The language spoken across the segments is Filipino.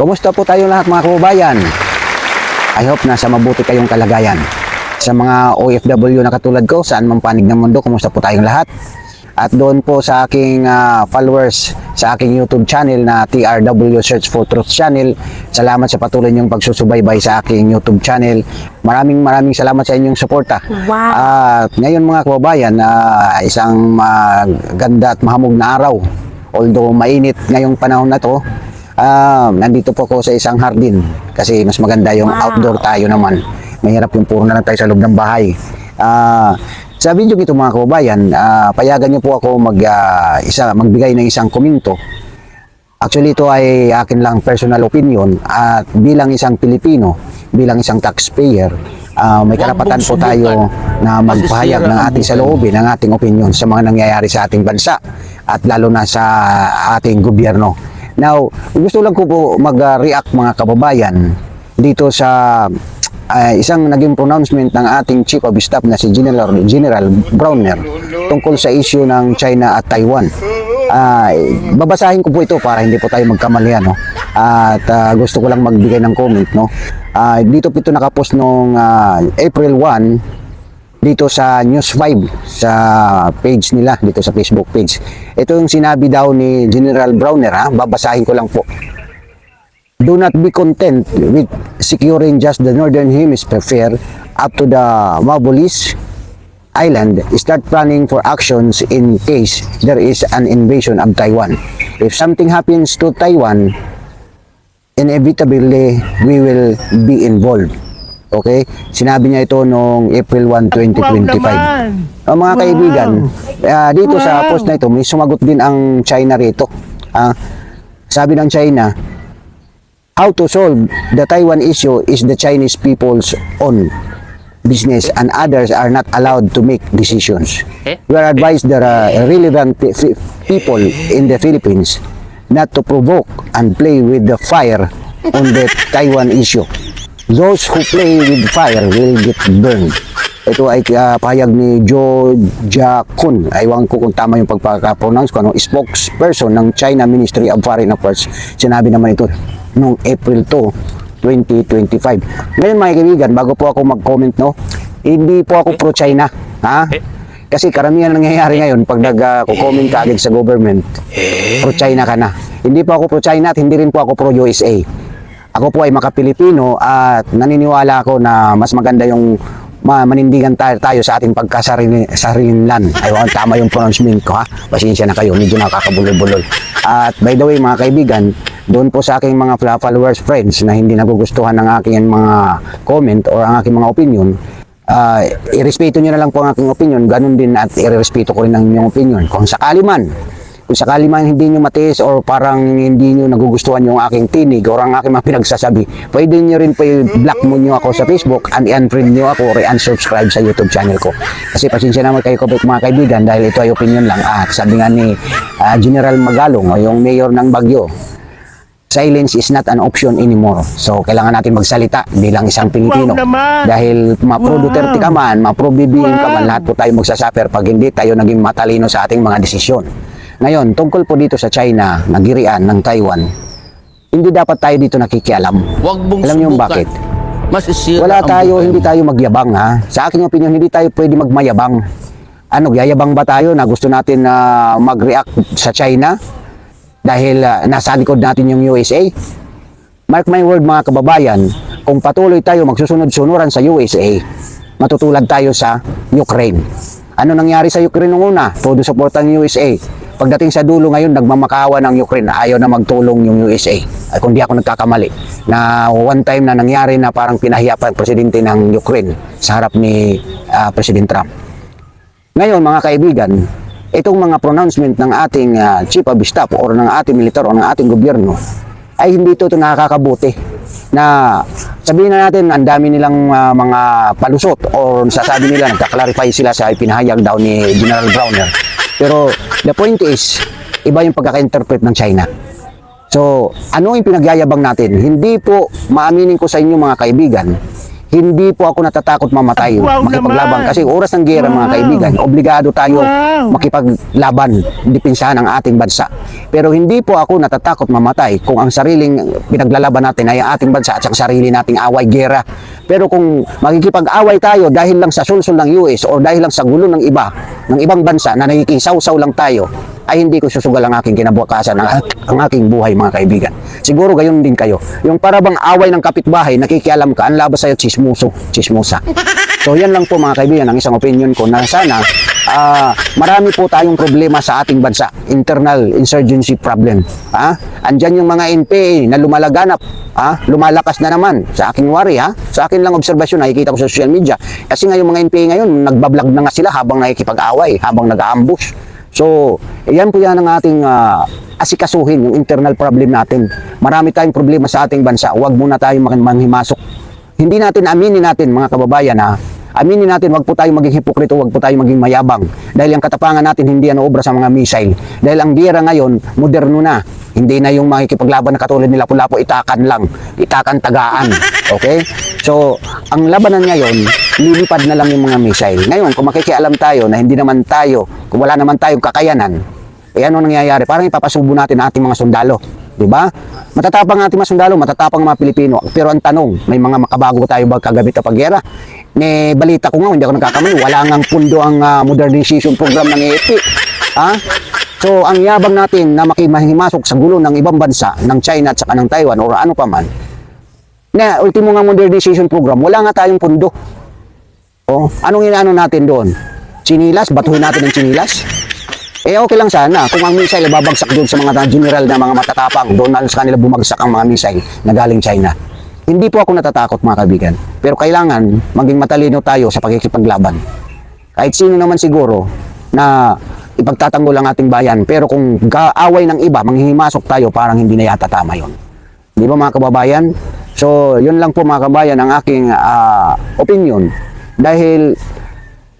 Kumusta po tayo lahat mga kababayan? I hope nasa mabuti kayong kalagayan. Sa mga OFW na katulad ko, saan mang panig ng mundo, kumusta po tayong lahat? At doon po sa aking followers sa aking YouTube channel na TRW Search for Truth Channel, salamat sa patuloy niyong pagsusubaybay sa aking YouTube channel. Maraming salamat sa inyong suporta. Wow. At ngayon mga kababayan, isang ganda at mahamog na araw. Although mainit ngayong panahon na to, nandito po ako sa isang hardin kasi mas maganda yung outdoor tayo naman. Mahirap yung puro na lang tayo sa loob ng bahay. Sa video ito mga kababayan, payagan niyo po ako magbigay ng isang komento. Actually ito ay akin lang personal opinion at bilang isang Pilipino, bilang isang taxpayer, may karapatan po tayo na magpahayag ng ating saloobin, ng ating opinion sa mga nangyayari sa ating bansa at lalo na sa ating gobyerno. Now, gusto lang ko po mag-react mga kababayan dito sa isang naging pronouncement ng ating Chief of Staff na si General Browner tungkol sa issue ng China at Taiwan. Babasahin ko po ito para hindi po tayo magkamalian, no? At gusto ko lang magbigay ng comment, no? Dito po ito nakapost noong April 1 dito sa News 5 sa page nila, dito sa Facebook page. Ito yung sinabi daw ni General Browner, babasahin ko lang po. Do not be content with securing just the northern hemisphere up to the Mabulis Island. Start planning for actions in case there is an invasion of Taiwan. If something happens to Taiwan, inevitably we will be involved. Okay? Sinabi niya ito noong April 1, 2025. Mga kaibigan, dito sa post na ito, may sumagot din ang China rito. Sabi ng China, how to solve the Taiwan issue is the Chinese people's own business and others are not allowed to make decisions. We are advised the relevant people in the Philippines not to provoke and play with the fire on the Taiwan issue. Those who play with fire will get burned. Ito ay pahayag ni Jo Jakun. Aywan ko kung tama yung pagkaka-pronounce ko. Spokesperson ng China Ministry of Foreign Affairs. Sinabi naman ito noong April 2, 2025. Ngayon mga kaibigan, bago po ako mag-comment, no, hindi po ako pro-China. Kasi karamihan nangyayari ngayon, pag nag-comment ka agad sa government, pro-China ka na. Hindi po ako pro-China at hindi rin po ako pro-USA. Ako po ay maka-Pilipino at naniniwala ako na mas maganda yung manindigan tayo sa ating pagkasarinlan. Aywan, tama yung pronouncement ko, Pasensya na kayo, medyo nakakabulol-bulol. At by the way mga kaibigan, doon po sa aking mga followers, friends na hindi nagugustuhan ng aking mga comment or ang aking mga opinion, irespeto nyo na lang po ang aking opinion, ganun din at irespeto ko rin ang inyong opinion. Kung sakali man hindi nyo matiis or parang hindi nyo nagugustuhan yung aking tinig or ang aking mga pinagsasabi, pwede nyo rin po i-block mo nyo ako sa Facebook and unfriend nyo ako or unsubscribe sa YouTube channel ko. Kasi pasensya naman kayo mga kaibigan dahil ito ay opinion lang. At sabi nga ni General Magalong o yung mayor ng Baguio, silence is not an option anymore. So, kailangan natin magsalita bilang isang Pilipino. Dahil ma-pro Duterte ka man, ma-pro BBM ka man, lahat po tayo magsasuffer pag hindi tayo naging matalino sa ating mga desisyon. Ngayon, tungkol po dito sa China, nagirian ng Taiwan, hindi dapat tayo dito nakikialam. Alam niyo bakit? Hindi tayo magyabang, Sa aking opinion, hindi tayo pwede magmayabang. Yayabang ba tayo na gusto natin mag-react sa China? Dahil nasa likod natin yung USA? Mark my word mga kababayan, kung patuloy tayo magsusunod-sunuran sa USA, matutulad tayo sa Ukraine. Ano nangyari sa Ukraine nung una? Todo support ang USA. Pagdating sa dulo ngayon, nagmamakawa ng Ukraine. Ayaw na magtulong yung USA. Ay, kung di ako nagkakamali. Na one time na nangyari na parang pinahiya pa ang presidente ng Ukraine sa harap ni President Trump. Ngayon mga kaibigan, itong mga pronouncement ng ating Chief of Staff or ng ating militar o ng ating gobyerno ay hindi ito nakakabuti. Na sabihin na natin, ang dami nilang mga palusot o sasabi nila, nagka-clarify sila sa ipinahayag daw ni General Browner. Pero the point is, iba yung pagkaka-interpret ng China. So, ano yung pinagyayabang natin? Hindi po, maaminin ko sa inyo mga kaibigan, hindi po ako natatakot mamatay, makipaglaban. Kasi oras ng giyera, mga kaibigan, obligado tayo makipaglaban, depensahan ang ating bansa. Pero hindi po ako natatakot mamatay kung ang sariling pinaglalaban natin ay ang ating bansa at ang sarili nating away, giyera. Pero kung makikipag-away tayo dahil lang sa sulsul ng US o dahil lang sa gulo ng iba, ng ibang bansa na nakikisaw-saw lang tayo, ay hindi ko susugal ang aking kinabukasan, ang aking buhay, mga kaibigan. Siguro gayon din kayo. Yung parabang away ng kapitbahay, nakikialam ka, ang labas sa'yo chismosa. So yan lang po, mga kaibigan, ang isang opinion ko na sana marami po tayong problema sa ating bansa, internal insurgency problem. Andyan yung mga NPA na lumalaganap, lumalakas na naman sa aking worry, sa akin lang obserbasyon, nakikita ko sa social media. Kasi nga yung mga NPA ngayon, nagbablog na nga sila habang nakikipag-away, habang nag-ambush. So, yan po yan ang ating asikasuhin, yung internal problem natin. Marami tayong problema sa ating bansa. Huwag muna tayong manghimasok. Hindi natin, aminin natin, mga kababayan, aminin natin, huwag po tayong maging hipokrito, huwag po tayong maging mayabang. Dahil ang katapangan natin, hindi yan obra sa mga missile. Dahil ang giyera ngayon, moderno na. Hindi na yung makikipaglaban na katulad nila Lapu-Lapu, itakan lang. Itakan tagaan. Okay? So, ang labanan ngayon, lilipad na lang yung mga missile. Ngayon, kung makikialam tayo na hindi naman tayo, kung wala naman tayong kakayanan, ano nangyayari? Parang ipapasubo natin ang ating mga sundalo. Diba? Matatapang ang ating mga sundalo, matatapang mga Pilipino. Pero ang tanong, may mga makabago tayo ba kagabi kapag gera? May balita ko nga, hindi ako nagkakamali, wala ngang pundo ang modernization program ng AFP. So, ang yabang natin na makimahimasok sa gulo ng ibang bansa, ng China at saka ng Taiwan, o ano pa man, na ultimo nga modernization program, wala nga tayong pundo. Anong inaano natin doon? Chinilas? Batuhin natin ng chinilas? Okay lang sana kung ang missile babagsak doon sa mga general na mga matatapang, doon na sa kanila bumagsak ang mga missile na galing China. Hindi po ako natatakot, mga kaibigan. Pero kailangan maging matalino tayo sa pagkikipaglaban. Kahit sino naman siguro na ipagtatanggol ang ating bayan, pero kung kaaway ng iba, manghihimasok tayo, parang hindi na yata tama yun. Di ba, mga kababayan? So, yun lang po, mga kababayan, ang aking opinion. Dahil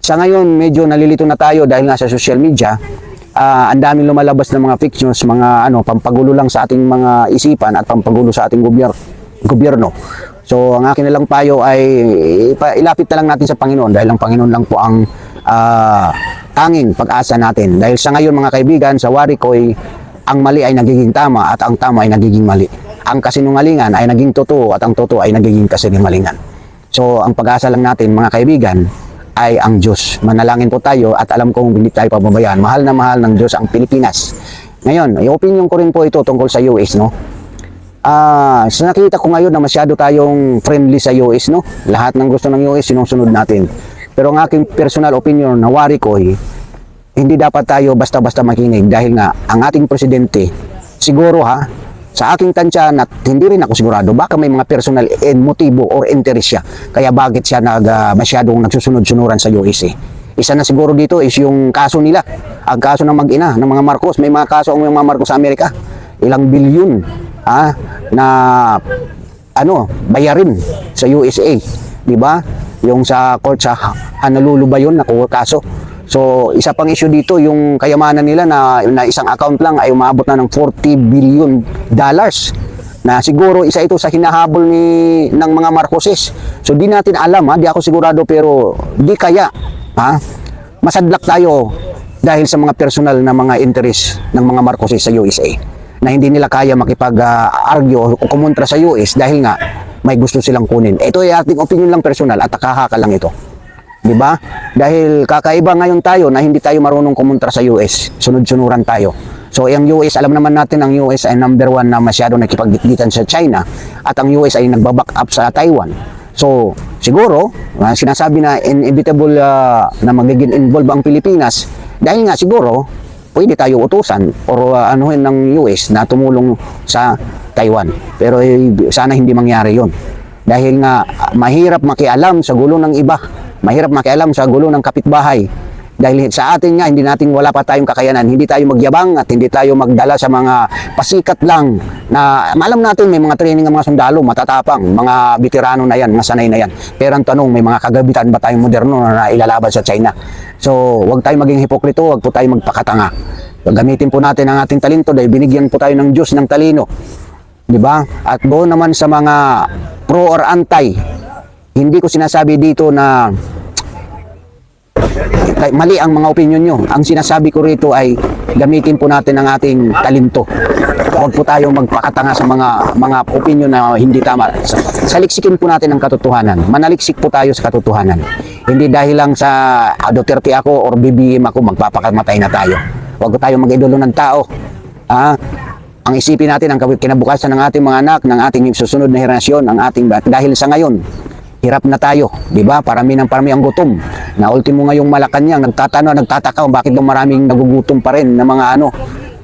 sa ngayon, medyo nalilito na tayo dahil nga sa social media, ang daming lumalabas ng mga fake news, mga pampagulo lang sa ating mga isipan at pampagulo sa ating gobyerno. So, ang akin na lang payo ay ilapit na lang natin sa Panginoon dahil ang Panginoon lang po ang tanging pag-asa natin. Dahil sa ngayon, mga kaibigan, sa wari ko ang mali ay nagiging tama at ang tama ay nagiging mali. Ang kasinungalingan ay naging totoo at ang totoo ay nagiging kasinungalingan. So, ang pag-asa lang natin, mga kaibigan, ay ang Diyos. Manalangin po tayo at alam kong hindi tayo pababayaan. Mahal na mahal ng Diyos ang Pilipinas. Ngayon, yung opinion ko rin po ito tungkol sa US, no? So nakita ko ngayon na masyado tayong friendly sa US, no? Lahat ng gusto ng US, sinusunod natin. Pero ang aking personal opinion, na wari ko, hindi dapat tayo basta-basta makinig dahil nga ang ating presidente, siguro sa aking tansya at hindi rin ako sigurado, baka may mga personal motibo or interest siya. Kaya bakit siya masyadong nagsusunod-sunuran sa US. Isa na siguro dito is yung kaso nila. Ang kaso ng mag-ina, ng mga Marcos. May mga kaso ang mga Marcos sa Amerika. Ilang bilyon na bayarin sa USA. Diba? Yung sa court sa Honolulu ba yun na kaso. So, isa pang issue dito, yung kayamanan nila na isang account lang ay umabot na ng $40 billion. Na siguro isa ito sa hinahabol ng mga Marcoses. So, di natin alam, di ako sigurado, pero di kaya, masadlak tayo dahil sa mga personal na mga interest ng mga Marcoses sa USA na hindi nila kaya makipag-argue o kumontra sa US dahil nga may gusto silang kunin. Ito ay ating opinion lang personal at takahaka lang ito. Diba? Dahil kakaiba ngayon tayo na hindi tayo marunong kumontra sa US. Sunod-sunuran tayo. So, ang US, alam naman natin ang US ay number 1 na masyado nakipagdikdikan sa China at ang US ay nagbaback up sa Taiwan. So, siguro, sinasabi na inevitable na magiging involved ang Pilipinas dahil nga siguro, pwede tayo utusan o anuhin ng US na tumulong sa Taiwan. Pero sana hindi mangyari yon. Dahil nga mahirap makialam sa gulo ng iba. Mahirap makialam sa gulo ng kapitbahay. Dahil sa atin nga, hindi natin wala pa tayong kakayanan. Hindi tayo magyabang at hindi tayo magdala sa mga pasikat lang. Na alam natin may mga training ng mga sundalo, matatapang, mga veterano na yan, mga sanay na yan. Pero ang tanong, may mga kagabitan ba tayong moderno na ilalaban sa China? So, huwag tayong maging hipokrito, huwag po tayong magpakatanga. Gamitin po natin ang ating talento dahil binigyan po tayo ng Diyos ng talino. Diba? At doon naman sa mga pro or anti Hindi ko sinasabi dito na mali ang mga opinion nyo. Ang sinasabi ko rito ay gamitin po natin ang ating talento. Huwag po tayong magpakatanga sa mga opinion na hindi tama. Saliksikin po natin ang katotohanan. Manaliksik po tayo sa katotohanan. Hindi dahil lang sa Duterte ako or BBM ako, magpapakamatay na tayo. Huwag tayong mag-idolo ng tao. Ang isipin natin ang kinabukasan ng ating mga anak, ng ating susunod na henerasyon, ang ating dahil sa ngayon, hirap na tayo, di ba? Parami ang gutom. Na ultimo ngayong Malacanang, nagtataka bakit maraming nagugutom pa rin na mga ano.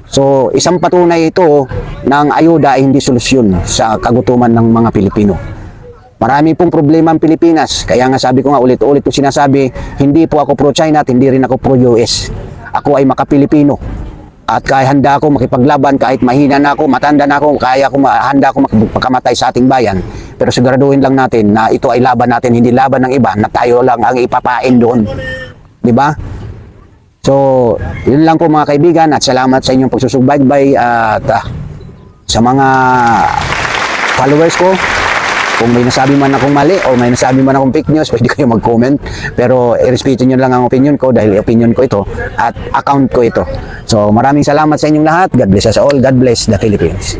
So, isang patunay ito ng ayuda ay hindi solusyon sa kagutuman ng mga Pilipino. Marami pong problema ang Pilipinas. Kaya nga sabi ko nga ulit-ulit ko sinasabi, hindi po ako pro-China at hindi rin ako pro-US. Ako ay maka-Pilipino. At kaya handa ako makipaglaban kahit mahina na ako, matanda na ako, handa ako magpakamatay sa ating bayan. Pero siguraduhin lang natin na ito ay laban natin, hindi laban ng iba, na tayo lang ang ipapain doon. Di ba? So, yun lang po mga kaibigan at salamat sa inyong pagsusubaybay at sa mga followers ko. Kung may nasabi man akong mali o may nasabi man akong fake news, pwede kayo mag-comment. Pero i-respeto nyo lang ang opinion ko dahil opinion ko ito at account ko ito. So maraming salamat sa inyong lahat. God bless us all. God bless the Philippines.